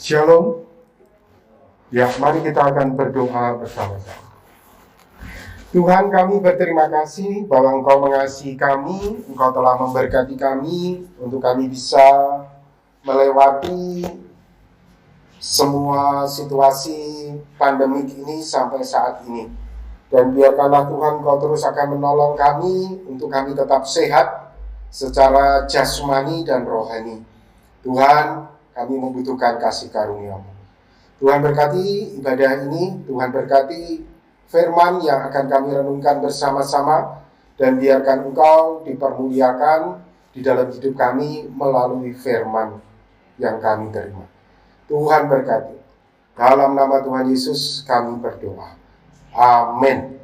Shalom. Ya, mari kita akan berdoa bersama-sama. Tuhan, kami berterima kasih bahwa Engkau mengasihi kami, Engkau telah memberkati kami untuk kami bisa melewati semua situasi pandemik ini sampai saat ini. Dan biarkanlah Tuhan Engkau terus akan menolong kami untuk kami tetap sehat secara jasmani dan rohani. Tuhan, kami membutuhkan kasih karunia-Mu. Tuhan berkati ibadah ini, Tuhan berkati firman yang akan kami renungkan bersama-sama, dan biarkan Engkau dipermuliakan di dalam hidup kami melalui firman yang kami terima. Tuhan berkati. Dalam nama Tuhan Yesus kami berdoa. Amin.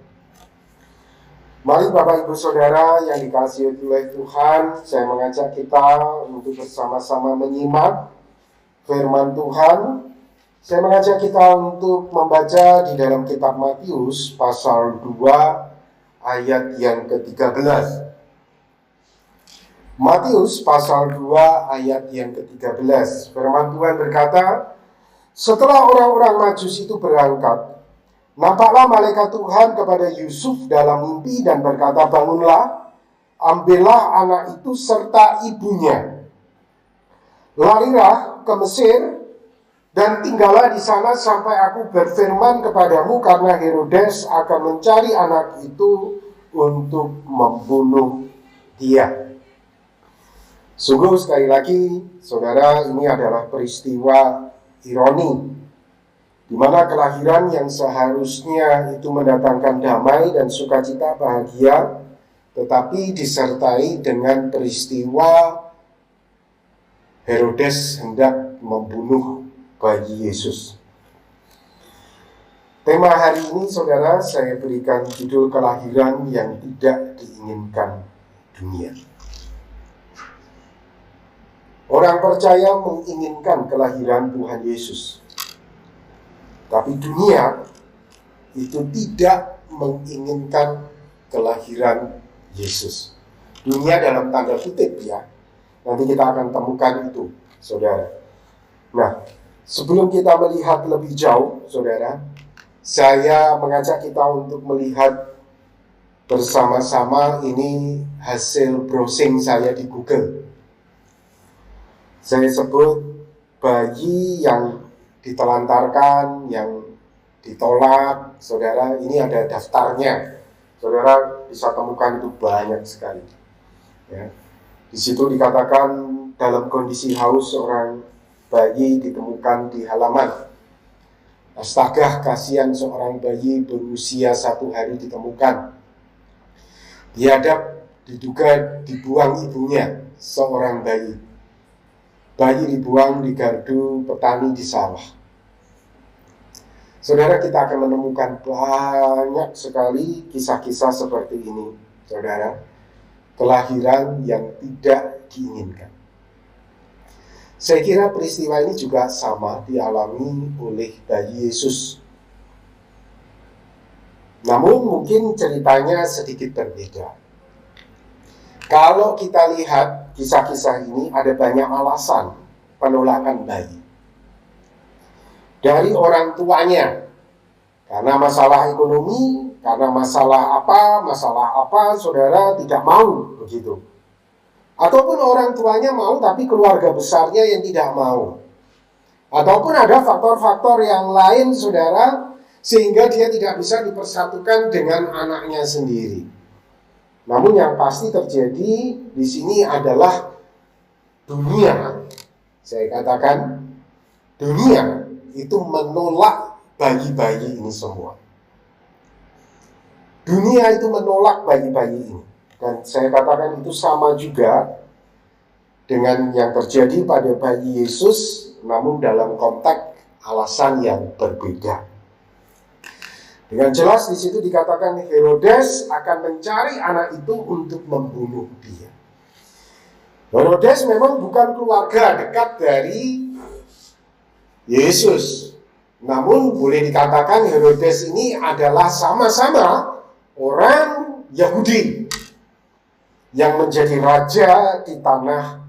Mari Bapak Ibu Saudara yang dikasihi oleh Tuhan, saya mengajak kita untuk bersama-sama menyimak firman Tuhan. Saya mengajak kita untuk membaca di dalam kitab Matius pasal 2 ayat yang ke-13. Matius pasal 2 ayat yang ke-13. Firman Tuhan berkata, setelah orang-orang Majus itu berangkat, nampaklah malaikat Tuhan kepada Yusuf dalam mimpi dan berkata, bangunlah, ambillah anak itu serta ibunya, larilah ke Mesir, dan tinggallah di sana sampai aku berfirman kepadamu, karena Herodes akan mencari anak itu untuk membunuh dia. Sungguh sekali lagi, saudara, ini adalah peristiwa ironi, di mana kelahiran yang seharusnya itu mendatangkan damai dan sukacita bahagia, tetapi disertai dengan peristiwa Herodes hendak membunuh bayi Yesus. Tema hari ini, saudara, saya berikan judul kelahiran yang tidak diinginkan dunia. Orang percaya menginginkan kelahiran Tuhan Yesus, tapi dunia itu tidak menginginkan kelahiran Yesus. Dunia dalam tanda kutip ya. Nanti kita akan temukan itu, saudara. Nah, sebelum kita melihat lebih jauh, saudara, saya mengajak kita untuk melihat bersama-sama ini hasil browsing saya di Google. Saya sebut bayi yang ditelantarkan, yang ditolak, saudara, ini ada daftarnya. Saudara bisa temukan itu banyak sekali. Ya. Di situ dikatakan dalam kondisi haus seorang bayi ditemukan di halaman. Astaga, kasihan seorang bayi berusia 1 hari ditemukan. Dihadap, diduga dibuang ibunya, seorang bayi. Bayi dibuang di gardu petani di sawah. Saudara, kita akan menemukan banyak sekali kisah-kisah seperti ini, saudara. Kelahiran yang tidak diinginkan. Saya kira peristiwa ini juga sama dialami oleh bayi Yesus. Namun mungkin ceritanya sedikit berbeda. Kalau kita lihat kisah-kisah ini, ada banyak alasan penolakan bayi. Dari orang tuanya, karena masalah ekonomi, karena masalah apa, saudara tidak mau begitu. Ataupun orang tuanya mau, tapi keluarga besarnya yang tidak mau. Ataupun ada faktor-faktor yang lain, saudara, sehingga dia tidak bisa dipersatukan dengan anaknya sendiri. Namun yang pasti terjadi di sini adalah dunia. Saya katakan, dunia itu menolak bayi-bayi ini semua. Dunia itu menolak bayi-bayi ini. Dan saya katakan itu sama juga dengan yang terjadi pada bayi Yesus, namun dalam konteks alasan yang berbeda. Dengan jelas di situ dikatakan Herodes akan mencari anak itu untuk membunuh dia. Herodes memang bukan keluarga dekat dari Yesus. Namun boleh dikatakan Herodes ini adalah sama-sama orang Yahudi yang menjadi raja di tanah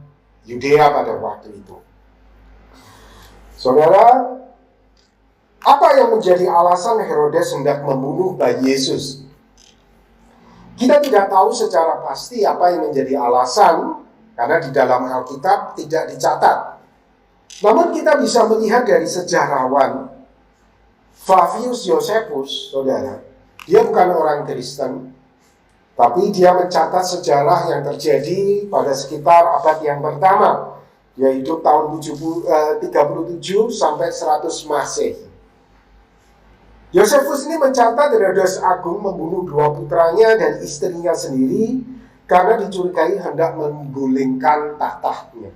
Yudea pada waktu itu. Saudara, apa yang menjadi alasan Herodes hendak membunuh bayi Yesus? Kita tidak tahu secara pasti apa yang menjadi alasan, karena di dalam Alkitab tidak dicatat. Namun kita bisa melihat dari sejarawan Flavius Josephus, saudara. Dia bukan orang Kristen, tapi dia mencatat sejarah yang terjadi pada sekitar abad yang pertama, yaitu tahun 37 sampai 100 Masehi. Josephus ini mencatat Herodes Agung membunuh dua putranya dan istrinya sendiri karena dicurigai hendak menggulingkan tahtanya.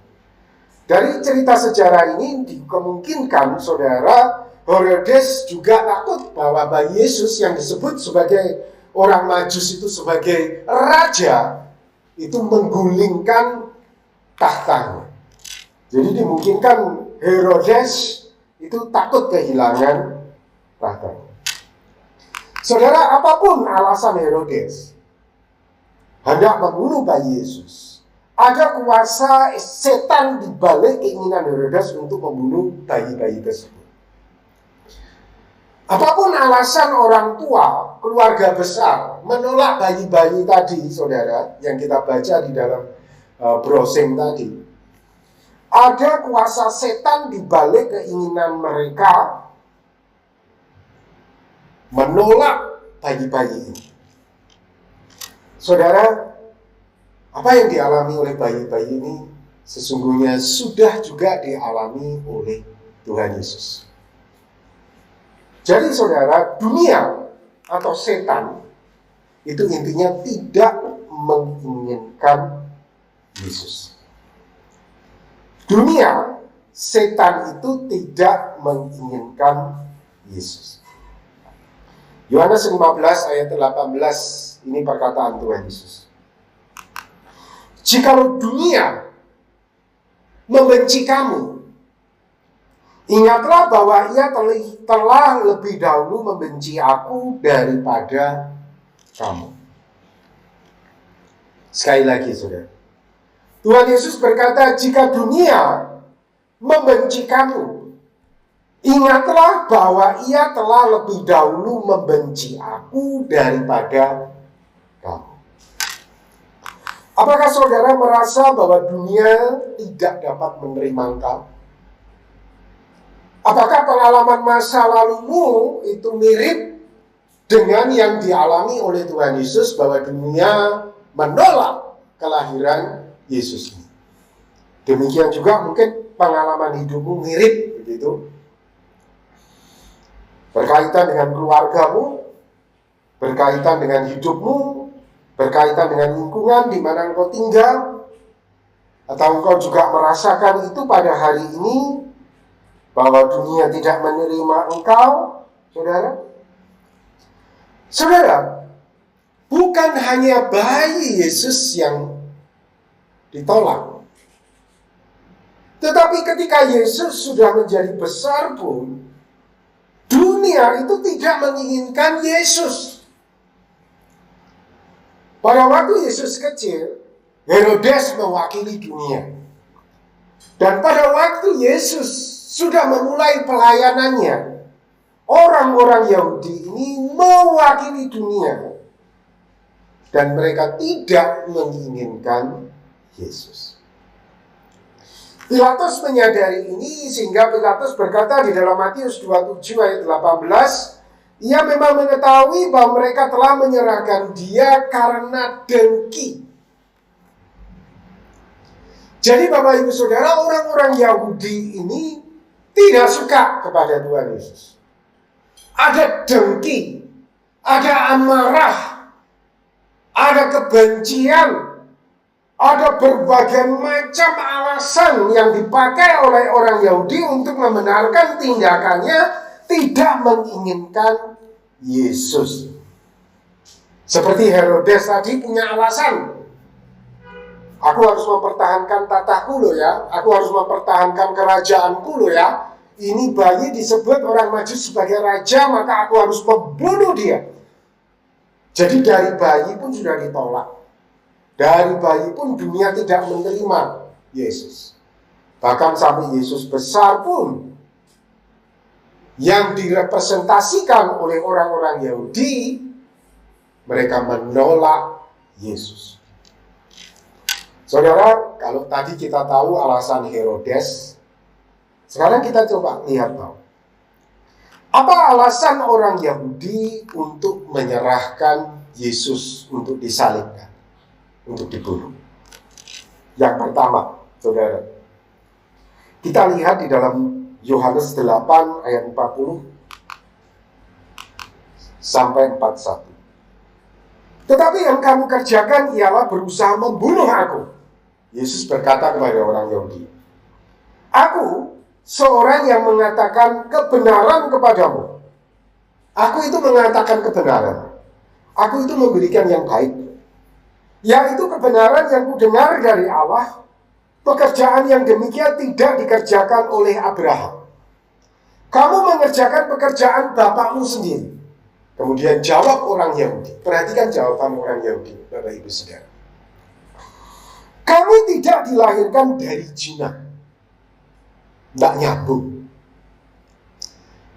Dari cerita sejarah ini dikemungkinkan, saudara, Herodes juga takut bahwa bayi Yesus yang disebut sebagai orang Majus itu sebagai raja itu menggulingkan tahtanya. Jadi dimungkinkan Herodes itu takut kehilangan tahtanya. Saudara, apapun alasan Herodes hendak membunuh bayi Yesus, ada kuasa setan di balik keinginan Herodes untuk membunuh bayi-bayi tersebut. Apapun alasan orang tua, keluarga besar menolak bayi-bayi tadi, saudara, yang kita baca di dalam browsing tadi, ada kuasa setan di balik keinginan mereka menolak bayi-bayi ini. Saudara, apa yang dialami oleh bayi-bayi ini sesungguhnya sudah juga dialami oleh Tuhan Yesus. Jadi saudara, dunia atau setan itu intinya tidak menginginkan Yesus. Dunia, setan itu tidak menginginkan Yesus. Yohanes 15 ayat 18, ini perkataan Tuhan Yesus. Jikalau dunia membenci kamu, ingatlah bahwa ia telah lebih dahulu membenci aku daripada kamu. Sekali lagi, saudara. Tuhan Yesus berkata, jika dunia membenci kamu, ingatlah bahwa ia telah lebih dahulu membenci aku daripada kamu. Apakah saudara merasa bahwa dunia tidak dapat menerima engkau? Apakah pengalaman masa lalumu itu mirip dengan yang dialami oleh Tuhan Yesus bahwa dunia menolak kelahiran Yesus ini? Demikian juga mungkin pengalaman hidupmu mirip begitu. Berkaitan dengan keluargamu, berkaitan dengan hidupmu, berkaitan dengan lingkungan di mana engkau tinggal, atau engkau juga merasakan itu pada hari ini, bahwa dunia tidak menerima engkau, saudara. Saudara, bukan hanya bayi Yesus yang ditolak, tetapi ketika Yesus sudah menjadi besar pun, dunia itu tidak menginginkan Yesus. Pada waktu Yesus kecil, Herodes mewakili dunia. Dan pada waktu Yesus sudah memulai pelayanannya, orang-orang Yahudi ini mewakili dunia. Dan mereka tidak menginginkan Yesus. Pilatus menyadari ini sehingga Pilatus berkata di dalam Matius 27 ayat 18, ia memang mengetahui bahwa mereka telah menyerahkan dia karena dengki. Jadi Bapak Ibu Saudara, orang-orang Yahudi ini tidak suka kepada Tuhan Yesus. Ada dengki, ada amarah, ada kebencian, ada berbagai macam alasan yang dipakai oleh orang Yahudi untuk membenarkan tindakannya tidak menginginkan Yesus. Seperti Herodes tadi punya alasan. Aku harus mempertahankan tataku loh ya. Aku harus mempertahankan kerajaanku loh ya. Ini bayi disebut orang Majus sebagai raja, maka aku harus membunuh dia. Jadi dari bayi pun sudah ditolak. Dari bayi pun dunia tidak menerima Yesus. Bahkan sampai Yesus besar pun yang direpresentasikan oleh orang-orang Yahudi, mereka menolak Yesus. Saudara, kalau tadi kita tahu alasan Herodes, sekarang kita coba lihat tahu. Apa alasan orang Yahudi untuk menyerahkan Yesus untuk disalibkan, untuk dibunuh? Yang pertama, saudara, kita lihat di dalam Yohanes 8 ayat 40 sampai 41. Tetapi yang kamu kerjakan ialah berusaha membunuh aku. Yesus berkata kepada orang Yahudi, aku seorang yang mengatakan kebenaran kepadamu. Aku itu mengatakan kebenaran. Aku itu memberikan yang baik, yaitu kebenaran yang kudengar dari Allah. Pekerjaan yang demikian tidak dikerjakan oleh Abraham. Kamu mengerjakan pekerjaan bapakmu sendiri. Kemudian jawab orang Yahudi. Perhatikan jawaban orang Yahudi, Bapak Ibu Saudara. Kami tidak dilahirkan dari zina. Tidak nyambung.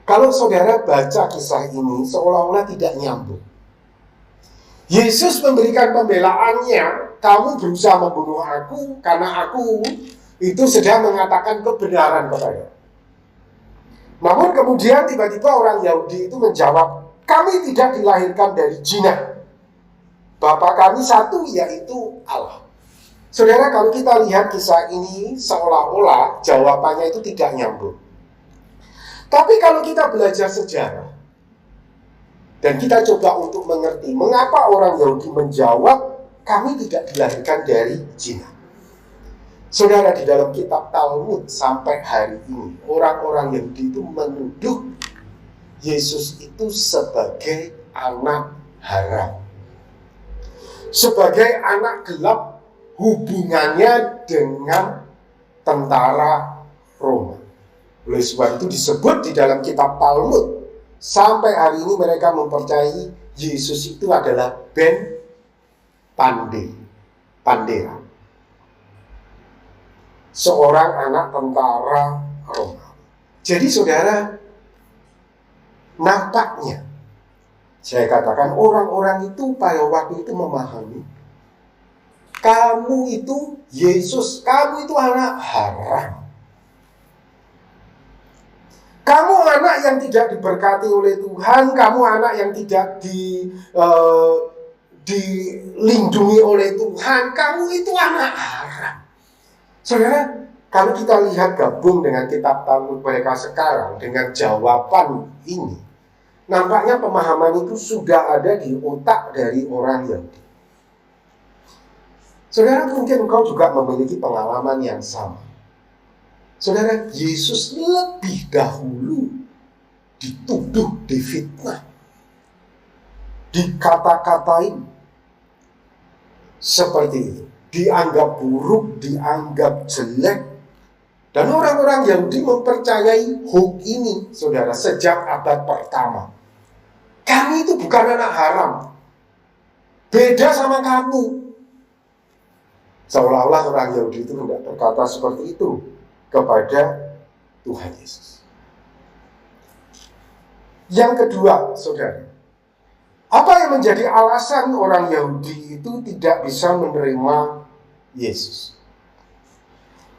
Kalau saudara baca kisah ini, seolah-olah tidak nyambung. Yesus memberikan pembelaannya, kamu berusaha membunuh aku karena aku itu sedang mengatakan kebenaran kepada. Namun kemudian tiba-tiba orang Yahudi itu menjawab, kami tidak dilahirkan dari zina. Bapa kami satu, yaitu Allah. Saudara, kalau kita lihat kisah ini, seolah-olah jawabannya itu tidak nyambung. Tapi kalau kita belajar sejarah, dan kita coba untuk mengerti mengapa orang Yahudi menjawab kami tidak dilahirkan dari zina. Saudara, di dalam kitab Talmud sampai hari ini, orang-orang Yahudi itu menuduh Yesus itu sebagai anak haram, sebagai anak gelap hubungannya dengan tentara Roma. Oleh sebab itu disebut di dalam kitab Talmud, sampai hari ini mereka mempercayai Yesus itu adalah Ben Pandera, seorang anak tentara Roma. Jadi saudara, nampaknya saya katakan orang-orang itu pada waktu itu memahami kamu itu Yesus, kamu itu anak haram. Kamu anak yang tidak diberkati oleh Tuhan, kamu anak yang tidak dilindungi oleh Tuhan, kamu itu anak haram. Saudara, kalau kita lihat gabung dengan kitab Talmud mereka sekarang dengan jawaban ini, nampaknya pemahaman itu sudah ada di otak dari orang Yahudi. Saudara, mungkin engkau juga memiliki pengalaman yang sama. Saudara, Yesus lebih dahulu dituduh, difitnah, dikata-katain seperti itu, dianggap buruk, dianggap jelek. Dan orang-orang Yahudi mempercayai hoax ini, saudara, sejak abad pertama. Kami itu bukan anak haram, beda sama kamu. Seolah-olah orang Yahudi itu tidak berkata seperti itu kepada Tuhan Yesus. Yang kedua, saudara, apa yang menjadi alasan orang Yahudi itu tidak bisa menerima Yesus?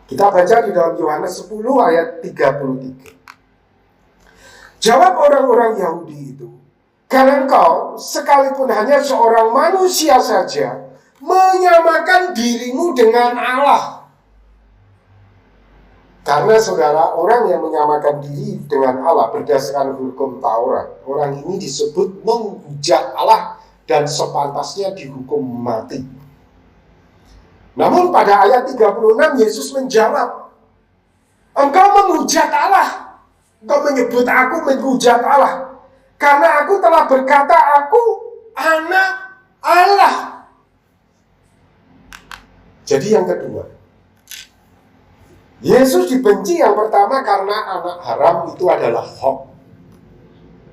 Kita baca di dalam Yohanes 10 ayat 33. Jawab orang-orang Yahudi itu, karena engkau sekalipun hanya seorang manusia saja menyamakan dirimu dengan Allah. Karena saudara, orang yang menyamakan diri dengan Allah berdasarkan hukum Taurat, orang ini disebut menghujat Allah dan sepantasnya dihukum mati. Namun pada ayat 36 Yesus menjawab, engkau menghujat Allah, engkau menyebut aku menghujat Allah, karena aku telah berkata aku anak Allah. Jadi yang kedua, Yesus dibenci yang pertama karena anak haram itu adalah hoax.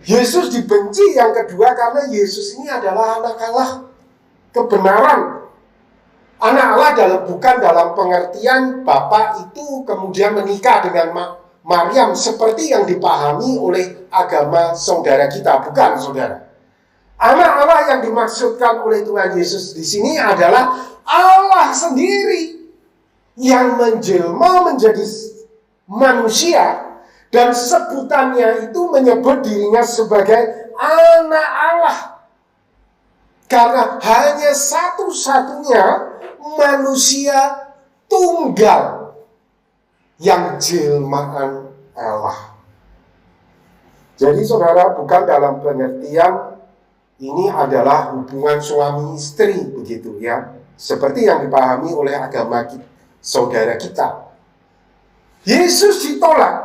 Yesus dibenci yang kedua karena Yesus ini adalah anak Allah, kebenaran. Anak Allah bukan dalam pengertian Bapa itu kemudian menikah dengan Maryam seperti yang dipahami oleh agama saudara kita, bukan saudara. Anak Allah yang dimaksudkan oleh Tuhan Yesus di sini adalah Allah sendiri yang menjelma menjadi manusia, dan sebutannya itu menyebut dirinya sebagai anak Allah. Karena hanya satu-satunya manusia tunggal yang jelmaan Allah. Jadi saudara, bukan dalam pengertian ini adalah hubungan suami istri begitu ya, seperti yang dipahami oleh agama saudara kita. Yesus ditolak.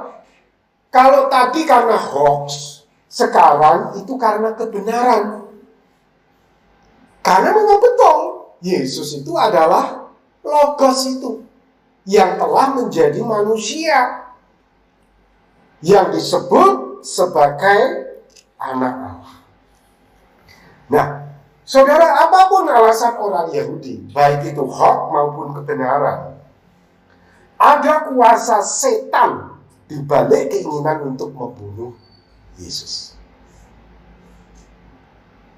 Kalau tadi karena hoax, sekarang itu karena kebenaran. Karena memang betul, Yesus itu adalah Logos itu yang telah menjadi manusia, yang disebut sebagai anak Allah. Nah, saudara, apapun alasan orang Yahudi, baik itu hoax maupun kebenaran, ada kuasa setan di balik keinginan untuk membunuh Yesus.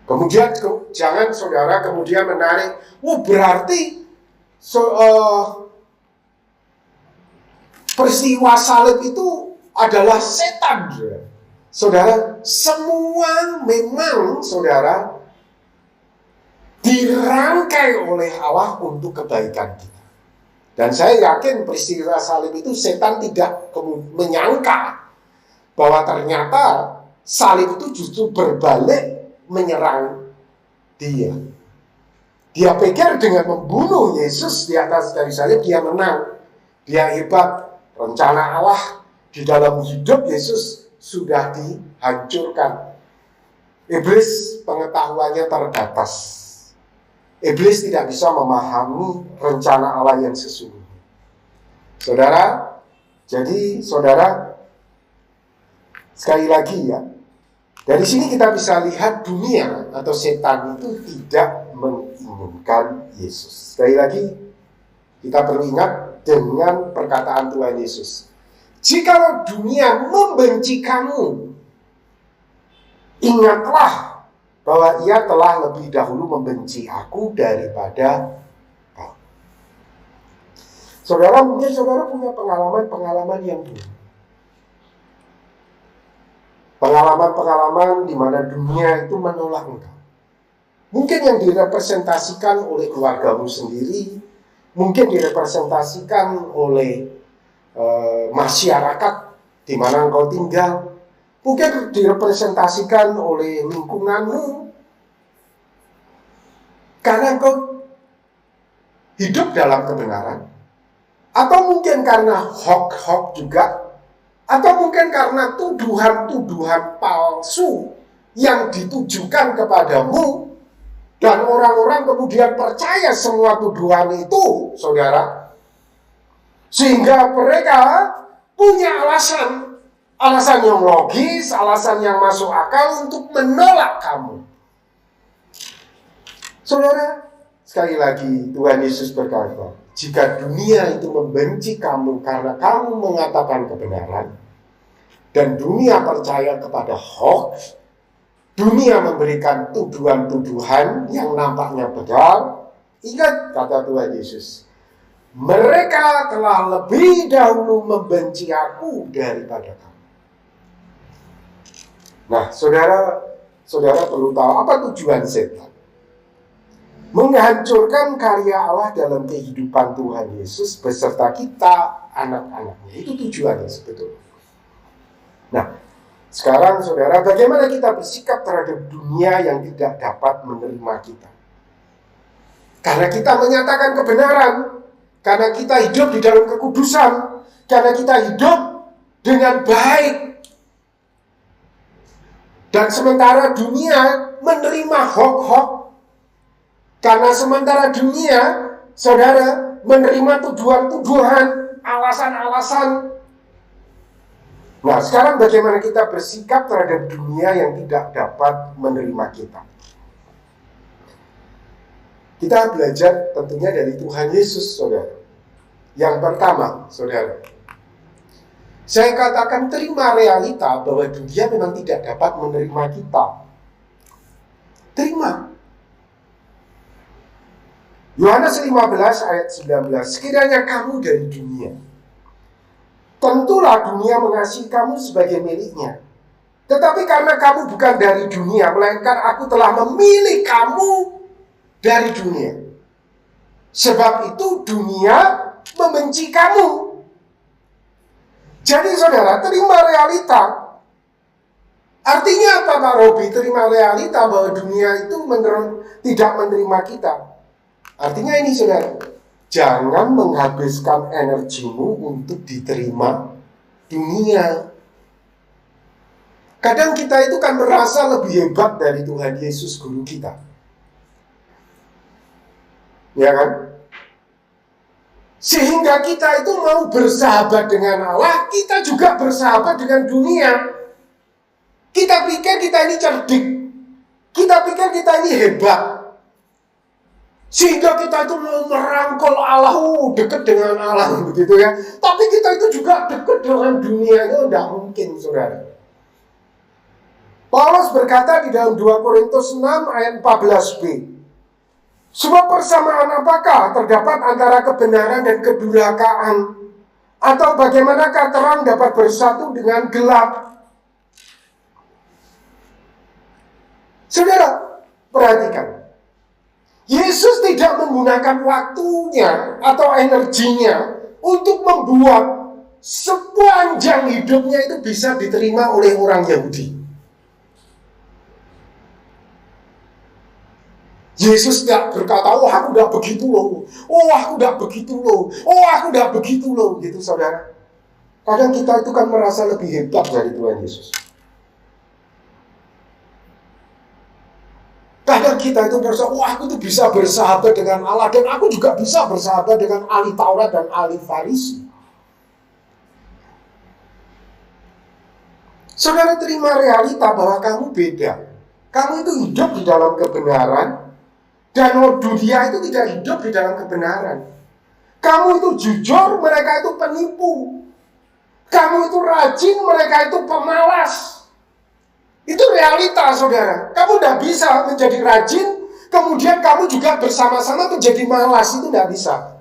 Kemudian jangan saudara kemudian menarik, berarti peristiwa salib itu adalah setan. Saudara, semua memang saudara dirangkai oleh Allah untuk kebaikan kita. Dan saya yakin peristiwa salib itu setan tidak menyangka bahwa ternyata salib itu justru berbalik menyerang dia. Dia pikir dengan membunuh Yesus di atas kayu salib dia menang, dia hebat. Rencana Allah di dalam hidup Yesus sudah dihancurkan. Iblis pengetahuannya terbatas. Iblis tidak bisa memahami rencana Allah yang sesungguhnya. Saudara, jadi saudara, sekali lagi ya, dari sini kita bisa lihat dunia atau setan itu tidak menginginkan Yesus. Sekali lagi, kita perlu ingat dengan perkataan Tuhan Yesus. Jikalau dunia membenci kamu, ingatlah bahwa ia telah lebih dahulu membenci aku daripada kau. Saudara, mungkin saudara punya pengalaman-pengalaman yang buruk. Pengalaman-pengalaman di mana dunia itu menolak engkau. Mungkin yang direpresentasikan oleh keluargamu sendiri, mungkin direpresentasikan oleh masyarakat di mana engkau tinggal, mungkin direpresentasikan oleh lingkunganmu, karena engkau hidup dalam kebenaran, atau mungkin karena hoax juga, atau mungkin karena tuduhan-tuduhan palsu yang ditujukan kepadamu, dan orang-orang kemudian percaya semua tuduhan itu, saudara, sehingga mereka punya alasan yang logis, alasan yang masuk akal untuk menolak kamu. Saudara, sekali lagi Tuhan Yesus berkata, jika dunia itu membenci kamu karena kamu mengatakan kebenaran, dan dunia percaya kepada hoax, dunia memberikan tuduhan-tuduhan yang nampaknya benar, ingat kata Tuhan Yesus, mereka telah lebih dahulu membenci aku daripada kamu. Nah, saudara perlu tahu apa tujuan setan. Menghancurkan karya Allah dalam kehidupan Tuhan Yesus beserta kita, anak-anaknya. Itu tujuannya sebetulnya. Nah, sekarang saudara, bagaimana kita bersikap terhadap dunia yang tidak dapat menerima kita? Karena kita menyatakan kebenaran, karena kita hidup di dalam kekudusan, karena kita hidup dengan baik. Dan sementara dunia menerima hoax-hoax, karena sementara dunia, saudara, menerima tuduhan-tuduhan, alasan-alasan. Nah, sekarang bagaimana kita bersikap terhadap dunia yang tidak dapat menerima kita? Kita belajar tentunya dari Tuhan Yesus, saudara. Yang pertama, saudara, Saya katakan terima realita bahwa dunia memang tidak dapat menerima kita. Terima. Yohanes 15 ayat 19, sekiranya kamu dari dunia, tentulah dunia mengasihi kamu sebagai miliknya. Tetapi karena kamu bukan dari dunia, melainkan aku telah memilih kamu dari dunia. Sebab itu dunia membenci kamu. Jadi saudara, terima realita. Artinya apa Pak Robi? Terima realita bahwa dunia itu tidak menerima kita. Artinya ini saudara, jangan menghabiskan energimu untuk diterima dunia. Kadang kita itu kan merasa lebih hebat dari Tuhan Yesus guru kita. Ya kan? Sehingga kita itu mau bersahabat dengan Allah, kita juga bersahabat dengan dunia. Kita pikir kita ini cerdik. Kita pikir kita ini hebat. Sehingga kita itu mau merangkul Allah, dekat dengan Allah begitu ya. Tapi kita itu juga dekat dengan dunia, itu tidak mungkin saudara. Paulus berkata di dalam 2 Korintus 6 ayat 14b, sebab persamaan apakah terdapat antara kebenaran dan kedurhakaan? Atau bagaimanakah terang dapat bersatu dengan gelap? Saudara, perhatikan. Yesus tidak menggunakan waktunya atau energinya untuk membuat sepanjang hidupnya itu bisa diterima oleh orang Yahudi. Yesus tidak berkata, oh aku udah begitu loh, oh aku udah begitu loh, oh aku udah begitu loh, gitu saudara. Kadang kita itu kan merasa lebih hebat dari Tuhan Yesus. Kadang kita itu merasa, oh aku tuh bisa bersahabat dengan Allah, dan aku juga bisa bersahabat dengan ahli Taurat dan ahli Farisi. Saudara, terima realita bahwa kamu beda. Kamu itu hidup di dalam kebenaran, dan dunia itu tidak hidup di dalam kebenaran. Kamu itu jujur, mereka itu penipu. Kamu itu rajin, mereka itu pemalas. Itu realita saudara. Kamu tidak bisa menjadi rajin, kemudian kamu juga bersama-sama menjadi malas. Itu tidak bisa.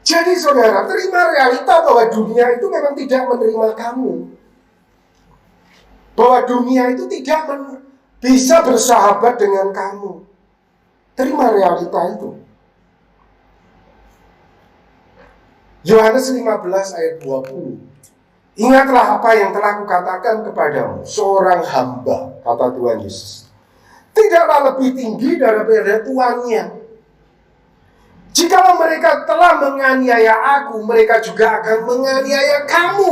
Jadi saudara, terima realita bahwa dunia itu memang tidak menerima kamu. Bahwa dunia itu tidak bisa bersahabat dengan kamu. Terima realita itu. Yohanes 15 ayat 20. Ingatlah apa yang telah kukatakan kepadamu, seorang hamba, kata Tuhan Yesus, tidaklah lebih tinggi daripada tuannya. Jikalau mereka telah menganiaya aku, mereka juga akan menganiaya kamu.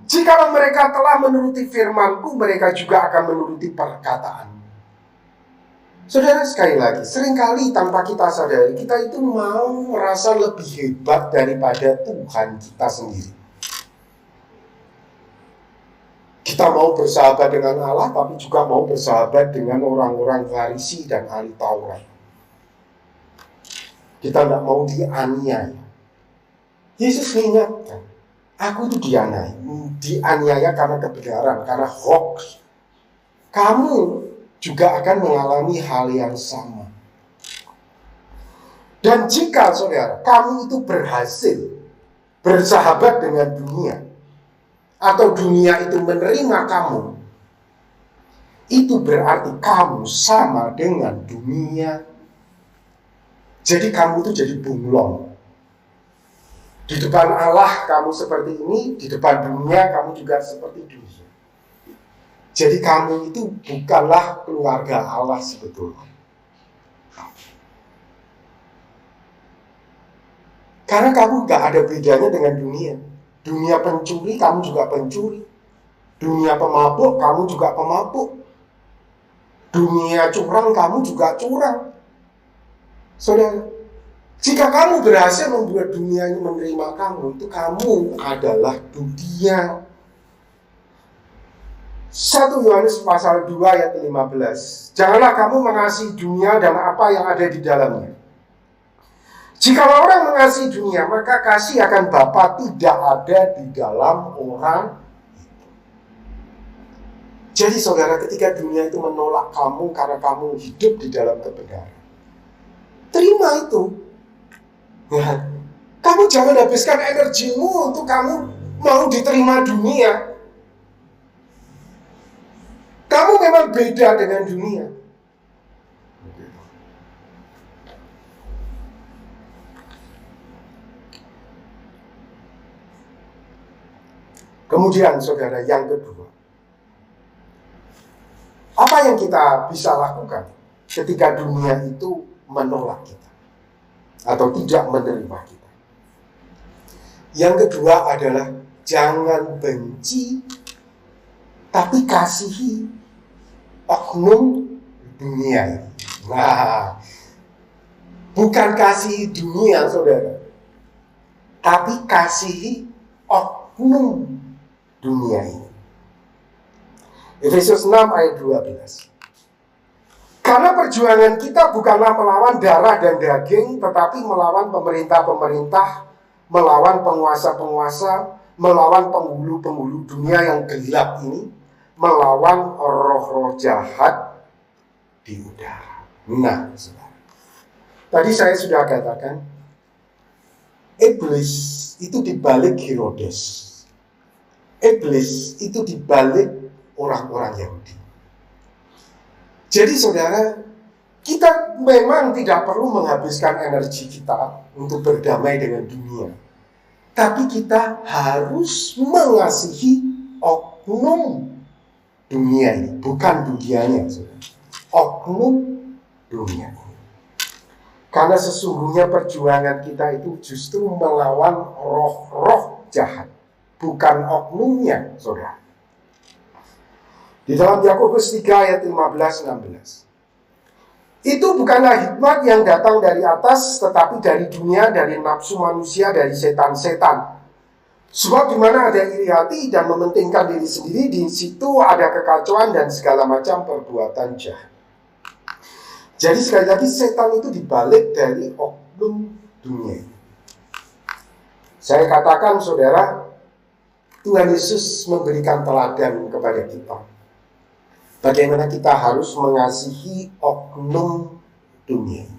Jikalau mereka telah menuruti firman-Ku, mereka juga akan menuruti perkataan. Saudara, sekali lagi, seringkali tanpa kita sadari, kita itu mau merasa lebih hebat daripada Tuhan kita sendiri. Kita mau bersahabat dengan Allah, tapi juga mau bersahabat dengan orang-orang Farisi dan ahli Taurat. Kita tidak mau dianiaya. Yesus mengingatkan, aku itu dianiaya karena kebenaran, karena hoax. Kamu juga akan mengalami hal yang sama. Dan jika saudara, kamu itu berhasil bersahabat dengan dunia, atau dunia itu menerima kamu, itu berarti kamu sama dengan dunia. Jadi kamu itu jadi bunglon. Di depan Allah kamu seperti ini, di depan dunia kamu juga seperti dunia. Jadi kamu itu bukanlah keluarga Allah sebetulnya. Karena kamu gak ada bedanya dengan dunia. Dunia pencuri, kamu juga pencuri. Dunia pemabuk, kamu juga pemabuk. Dunia curang, kamu juga curang. Saudara, jika kamu berhasil membuat dunia ini menerima kamu, itu kamu adalah dunia. 1 Yohanes pasal 2 ayat 15. Janganlah kamu mengasihi dunia dan apa yang ada di dalamnya. Jika orang mengasihi dunia, maka kasih akan Bapa tidak ada di dalam orang. Jadi saudara, ketika dunia itu menolak kamu karena kamu hidup di dalam kebenaran, terima itu. Ya. Kamu jangan habiskan energimu untuk kamu mau diterima dunia. Kamu memang beda dengan dunia. Kemudian saudara, yang kedua, apa yang kita bisa lakukan ketika dunia itu menolak kita atau tidak menerima kita? Yang kedua adalah jangan benci, tapi kasihi oknum dunia ini. Nah, bukan kasihi dunia saudara, tapi kasihi oknum dunia ini. Efesus 6 ayat 12. Karena perjuangan kita bukanlah melawan darah dan daging, tetapi melawan pemerintah-pemerintah, melawan penguasa-penguasa, melawan penghulu-penghulu dunia yang gelap ini, melawan roh-roh jahat di udara. Nah, saudara, tadi saya sudah katakan, iblis itu dibalik Herodes. Iblis itu dibalik orang-orang Yahudi. Jadi saudara, kita memang tidak perlu menghabiskan energi kita untuk berdamai dengan dunia. Tapi kita harus mengasihi oknum dunia ini, bukan dunianya, saudara. Oknum dunia ini. Karena sesungguhnya perjuangan kita itu justru melawan roh-roh jahat, bukan oknumnya, saudara. Di dalam Yakobus 3 ayat 15-16. Itu bukanlah hikmat yang datang dari atas, tetapi dari dunia, dari nafsu manusia, dari setan-setan. Sebab di mana ada iri hati dan mementingkan diri sendiri, di situ ada kekacauan dan segala macam perbuatan jahat. Jadi sekali lagi, setan itu dibalik dari oknum dunia. Saya katakan saudara, Tuhan Yesus memberikan teladan kepada kita. Bagaimana kita harus mengasihi oknum dunia.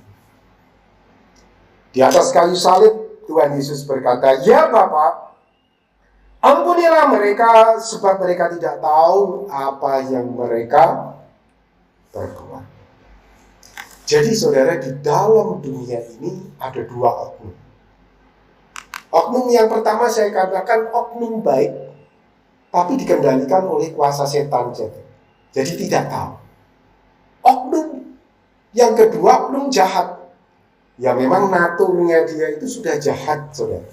Di atas kayu salib, Tuhan Yesus berkata, "Ya Bapa, ampunilah mereka, sebab mereka tidak tahu apa yang mereka perbuat." Jadi saudara, di dalam dunia ini ada dua oknum. Oknum yang pertama saya katakan oknum baik, tapi dikendalikan oleh kuasa setan. Jadi tidak tahu. Oknum yang kedua, oknum jahat. Ya memang naturnya dia itu sudah jahat, saudara.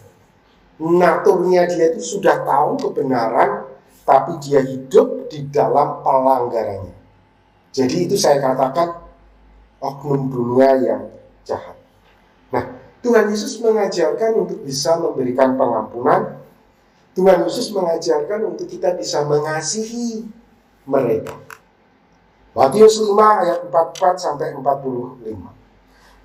Naturnya dia itu sudah tahu kebenaran, tapi dia hidup di dalam pelanggarannya. Jadi itu saya katakan oknum dunia yang jahat. Nah, Tuhan Yesus mengajarkan untuk bisa memberikan pengampunan. Tuhan Yesus mengajarkan untuk kita bisa mengasihi mereka. Matius 5 ayat 44-45.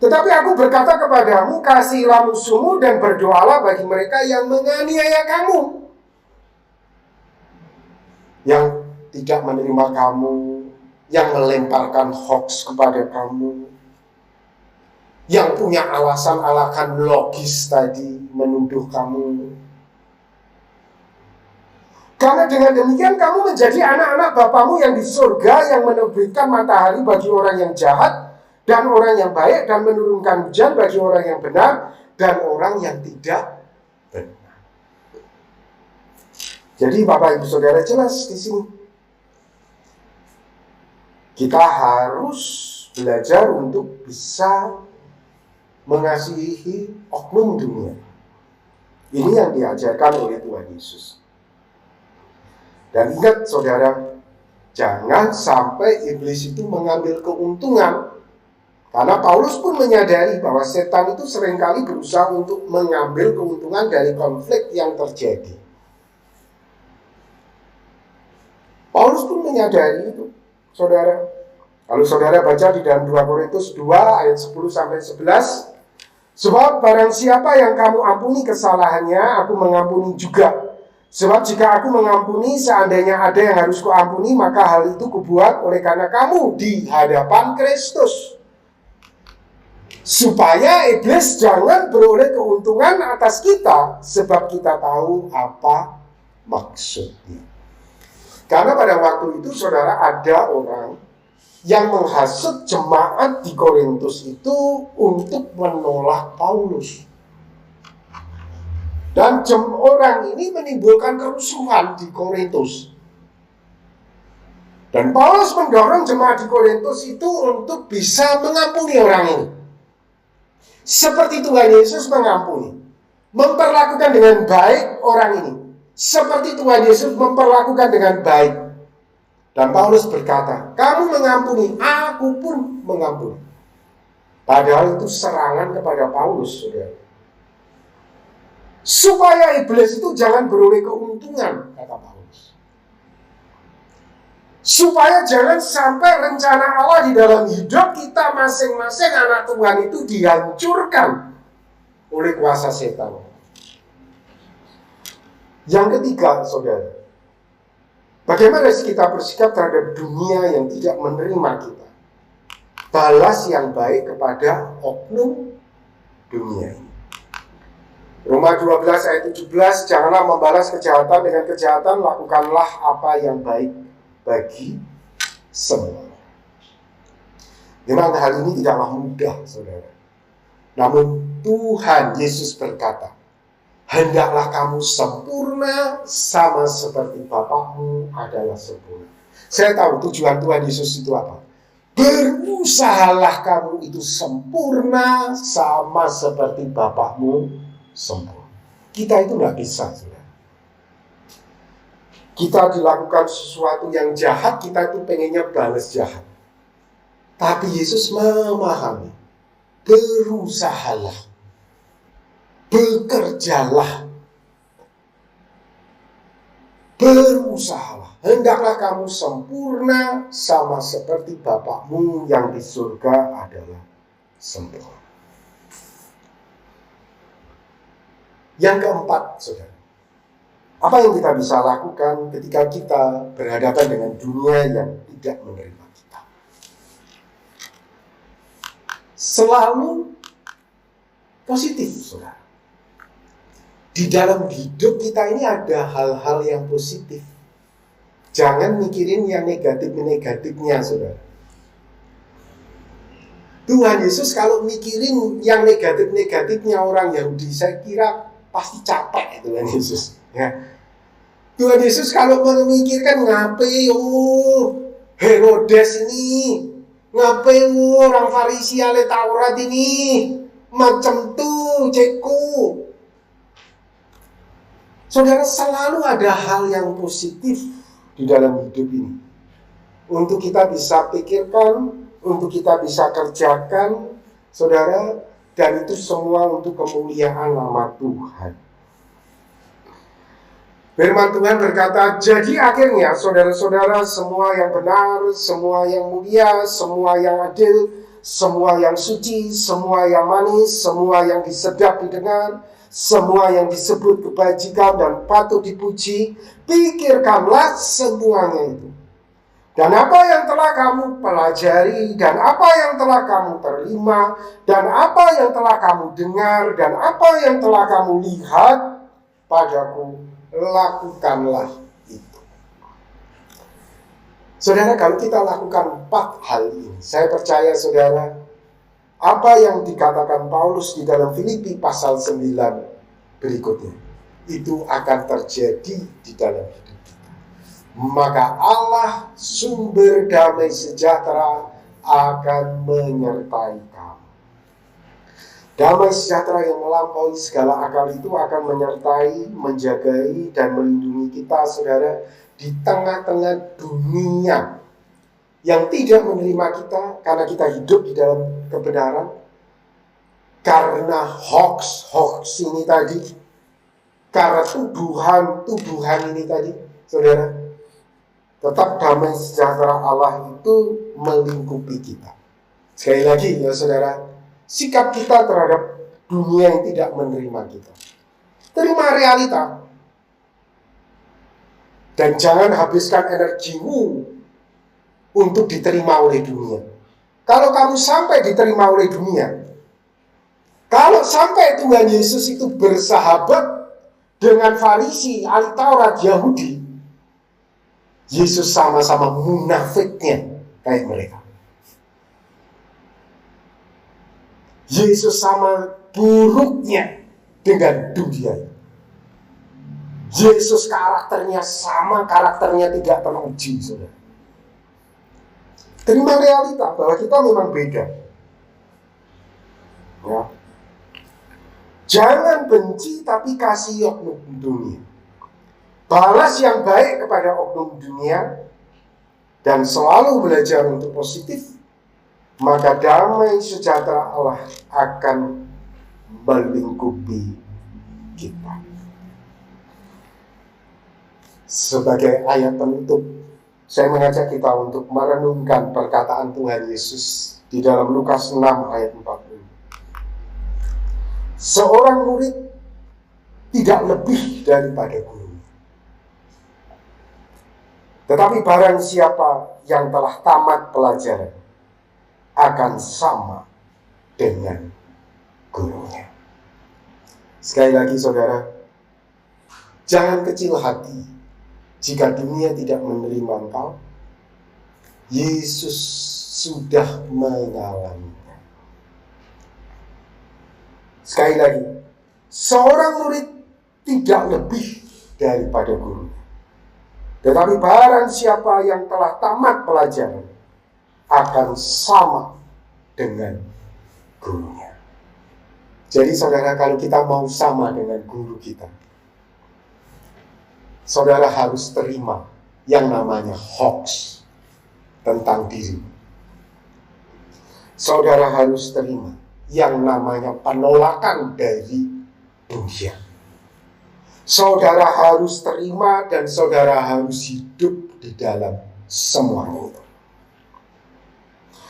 Tetapi aku berkata kepadamu, kasihilah musuhmu dan berdoalah bagi mereka yang menganiaya kamu, yang tidak menerima kamu, yang melemparkan hoax kepada kamu, yang punya alasan-alasan logis tadi menuduh kamu. Karena dengan demikian kamu menjadi anak-anak Bapamu yang di surga, yang menerbitkan matahari bagi orang yang jahat dan orang yang baik, dan menurunkan hujan bagi orang yang benar dan orang yang tidak benar. Jadi Bapak Ibu Saudara, jelas di sini kita harus belajar untuk bisa mengasihi oknum dunia. Ini yang diajarkan oleh Tuhan Yesus. Dan ingat saudara, jangan sampai iblis itu mengambil keuntungan. Karena Paulus pun menyadari bahwa setan itu seringkali berusaha untuk mengambil keuntungan dari konflik yang terjadi. Paulus pun menyadari itu, saudara. Kalau saudara baca di dalam 2 Korintus 2 ayat 10-11, Sebab barang siapa yang kamu ampuni kesalahannya, aku mengampuni juga. Sebab jika aku mengampuni, seandainya ada yang harus kuampuni, maka hal itu kubuat oleh karena kamu di hadapan Kristus. Supaya iblis jangan beroleh keuntungan atas kita, sebab kita tahu apa maksudnya. Karena pada waktu itu, saudara, ada orang yang menghasut jemaat di Korintus itu untuk menolak Paulus. Dan orang ini menimbulkan kerusuhan di Korintus. Dan Paulus mendorong jemaat di Korintus itu untuk bisa mengampuni orang ini. Seperti Tuhan Yesus mengampuni. Memperlakukan dengan baik orang ini. Seperti Tuhan Yesus memperlakukan dengan baik. Dan Paulus berkata, kamu mengampuni, aku pun mengampuni. Padahal itu serangan kepada Paulus, saudara. Supaya iblis itu jangan beroleh keuntungan, kata Paulus. Supaya jangan sampai rencana Allah di dalam hidup kita masing-masing anak Tuhan itu dihancurkan oleh kuasa setan. Yang ketiga, saudara. Bagaimana kita bersikap terhadap dunia yang tidak menerima kita? Balas yang baik kepada oknum dunia ini. Roma 12 ayat 17, janganlah membalas kejahatan dengan kejahatan, lakukanlah apa yang baik bagi semua. Memang hal ini tidaklah mudah, saudara. Namun Tuhan Yesus berkata, hendaklah kamu sempurna sama seperti Bapakmu adalah sempurna. Saya tahu tujuan Tuhan Yesus itu apa. Berusahalah kamu itu sempurna sama seperti Bapakmu sempurna. Kita itu nggak bisa, saudara. Kita dilakukan sesuatu yang jahat, kita itu pengennya balas jahat. Tapi Yesus memahami. Berusahalah. Bekerjalah. Berusahalah. Hendaklah kamu sempurna sama seperti Bapakmu yang di surga adalah sempurna. Yang keempat, saudara. Apa yang kita bisa lakukan ketika kita berhadapan dengan dunia yang tidak menerima kita? Selalu positif, saudara. Di dalam hidup kita ini ada hal-hal yang positif. Jangan mikirin yang negatif-negatifnya, saudara. Tuhan Yesus kalau mikirin yang negatif-negatifnya orang Yahudi, saya kira pasti capek Tuhan Yesus. Ya. Tuhan Yesus kalau memikirkan ngapain Herodes ini, ngapain orang Farisi ahli Taurat ini, macam tuh ceku. Saudara, selalu ada hal yang positif di dalam hidup ini. Untuk kita bisa pikirkan, untuk kita bisa kerjakan, saudara, dan itu semua untuk kemuliaan nama Tuhan. Firman Tuhan berkata, jadi akhirnya saudara-saudara, semua yang benar, semua yang mulia, semua yang adil, semua yang suci, semua yang manis, semua yang disedap didengar, semua yang disebut kebajikan dan patut dipuji, pikirkanlah semuanya itu. Dan apa yang telah kamu pelajari, dan apa yang telah kamu terima, dan apa yang telah kamu dengar, dan apa yang telah kamu lihat padaku, lakukanlah itu. Saudara, kalau kita lakukan 4 hal ini, saya percaya saudara, apa yang dikatakan Paulus di dalam Filipi pasal 9 berikutnya, itu akan terjadi di dalam hidup kita. Maka Allah sumber damai sejahtera akan menyertai kamu. Damai sejahtera yang melampaui segala akal itu akan menyertai, menjagai, dan melindungi kita, saudara, di tengah-tengah dunia yang tidak menerima kita karena kita hidup di dalam kebenaran, karena hoax ini tadi, karena tuduhan ini tadi, saudara, tetap damai sejahtera Allah itu melingkupi kita. Sekali lagi ya saudara, sikap kita terhadap dunia yang tidak menerima kita. Terima realita. Dan jangan habiskan energimu untuk diterima oleh dunia. Kalau kamu sampai diterima oleh dunia, kalau sampai Tuhan Yesus itu bersahabat dengan Farisi, ahli Taurat, Yahudi, Yesus sama-sama munafiknya kayak mereka. Yesus sama buruknya dengan dunia. Yesus karakternya sama, karakternya tidak teruji, saudara. Terima realita bahwa kita memang beda. Ya. Jangan benci tapi kasih oknum dunia. Balas yang baik kepada oknum dunia dan selalu belajar untuk positif, maka damai sejahtera Allah akan melingkupi kita. Sebagai ayat penutup, saya mengajak kita untuk merenungkan perkataan Tuhan Yesus di dalam Lukas 6 ayat 40. Seorang murid tidak lebih daripada guru. Tetapi barang siapa yang telah tamat pelajaran akan sama dengan gurunya. Sekali lagi saudara, jangan kecil hati jika dunia tidak menerima engkau. Yesus sudah mengalaminya. Sekali lagi, seorang murid tidak lebih daripada guru. Tetapi barang siapa yang telah tamat pelajaran akan sama dengan gurunya. Jadi saudara, kalau kita mau sama dengan guru kita, saudara harus terima yang namanya hoax tentang diri. Saudara harus terima yang namanya penolakan dari dunia. Saudara harus terima dan saudara harus hidup di dalam semuanya itu.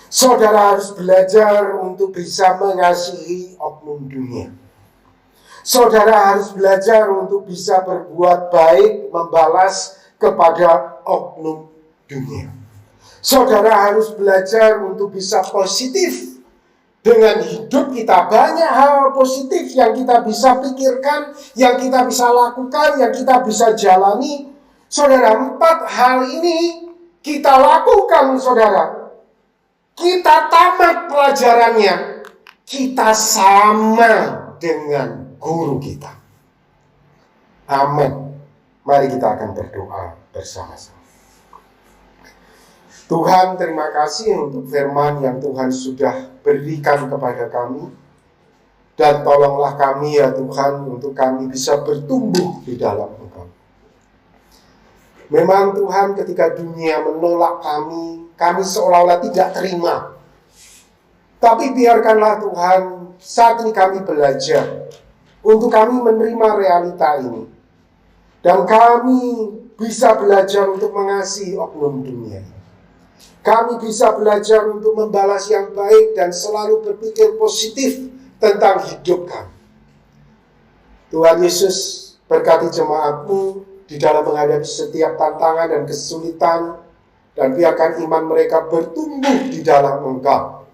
Saudara harus belajar untuk bisa mengasihi oknum dunia. Saudara harus belajar untuk bisa berbuat baik, membalas kepada oknum dunia. Saudara harus belajar untuk bisa positif dengan hidup kita. Banyak hal positif yang kita bisa pikirkan, yang kita bisa lakukan, yang kita bisa jalani. Saudara, 4 hal ini kita lakukan, saudara. Kita tamat pelajarannya, kita sama dengan guru kita. Amin. Mari kita akan berdoa bersama-sama. Tuhan, terima kasih untuk firman yang Tuhan sudah berikan kepada kami. Dan tolonglah kami ya Tuhan, untuk kami bisa bertumbuh di dalam Engkau. Memang Tuhan, ketika dunia menolak kami seolah-olah tidak terima. Tapi biarkanlah Tuhan, saat ini kami belajar untuk kami menerima realita ini. Dan kami bisa belajar untuk mengasihi oknum dunia. Kami bisa belajar untuk membalas yang baik dan selalu berpikir positif tentang hidup kami. Tuhan Yesus, berkati jemaat-Mu di dalam menghadapi setiap tantangan dan kesulitan, dan biarkan iman mereka bertumbuh di dalam Engkau.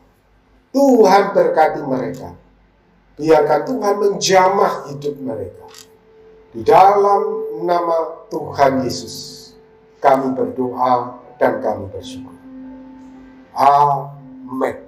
Tuhan berkati mereka. Biarkan Tuhan menjamah hidup mereka. Di dalam nama Tuhan Yesus, kami berdoa dan kami bersyukur. Amin.